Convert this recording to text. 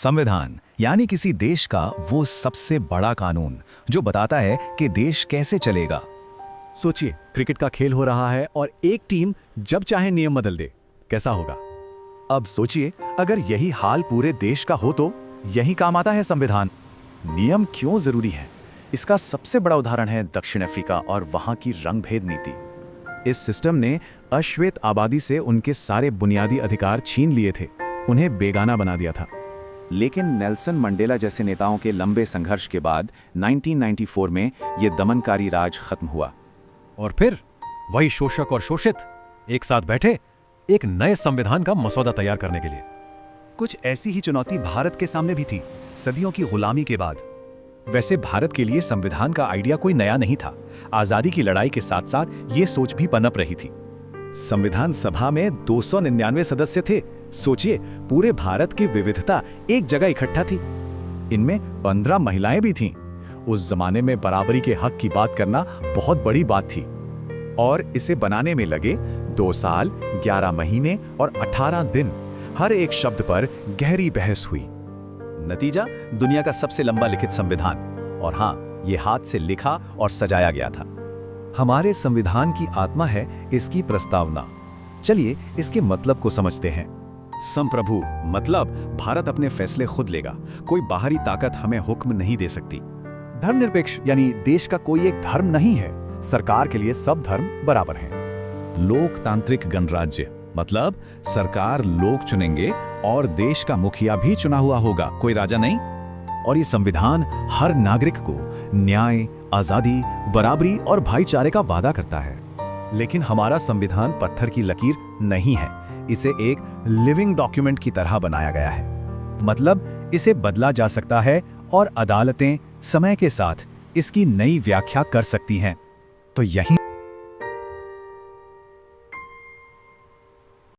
संविधान यानी किसी देश का वो सबसे बड़ा कानून जो बताता है कि देश कैसे चलेगा। सोचिए, क्रिकेट का खेल हो रहा है और एक टीम जब चाहे नियम बदल दे, कैसा होगा? अब सोचिए, अगर यही हाल पूरे देश का हो तो यही काम आता है संविधान। नियम क्यों जरूरी है, इसका सबसे बड़ा उदाहरण है दक्षिण अफ्रीका और वहां की रंगभेद नीति। इस सिस्टम ने अश्वेत आबादी से उनके सारे बुनियादी अधिकार छीन लिए थे, उन्हें बेगाना बना दिया था। लेकिन नेल्सन मंडेला जैसे नेताओं के लंबे संघर्ष के बाद 1994 में यह दमनकारी राज खत्म हुआ। और फिर वही शोषक और शोषित एक साथ बैठे एक नए संविधान का मसौदा तैयार करने के लिए। कुछ ऐसी ही चुनौती भारत के सामने भी थी, सदियों की गुलामी के बाद। वैसे भारत के लिए संविधान का आइडिया कोई नया नहीं था। आजादी की लड़ाई के साथ साथ ये सोच भी पनप रही थी। संविधान सभा में 299 सदस्य थे। सोचिए, पूरे भारत की विविधता एक जगह इकट्ठा थी। इनमें 15 महिलाएं भी थीं। उस जमाने में बराबरी के हक की बात करना बहुत बड़ी बात थी। और इसे बनाने में लगे 2 साल, 11 महीने और 18 दिन। हर एक शब्द पर गहरी बहस हुई। नतीजा, दुनिया का सबसे लंबा लिखित संविधान। और हाँ, ये हाथ से लिखा और सजाया गया था। हमारे संविधान की आत्मा है इसकी प्रस्तावना। चलिए इसके मतलब को समझते हैं। संप्रभु मतलब भारत अपने फैसले खुद लेगा, कोई बाहरी ताकत हमें हुक्म नहीं दे सकती। धर्मनिरपेक्ष यानी देश का कोई एक धर्म नहीं है, सरकार के लिए सब धर्म बराबर हैं। लोकतांत्रिक गणराज्य मतलब सरकार लोग चुनेंगे और देश का मुखिया भी चुना हुआ होगा, कोई राजा नहीं। और ये संविधान हर नागरिक को न्याय, आजादी, बराबरी और भाईचारे का वादा करता है। लेकिन हमारा संविधान पत्थर की लकीर नहीं है, इसे एक लिविंग डॉक्यूमेंट की तरह बनाया गया है। मतलब इसे बदला जा सकता है और अदालतें समय के साथ इसकी नई व्याख्या कर सकती हैं। तो यही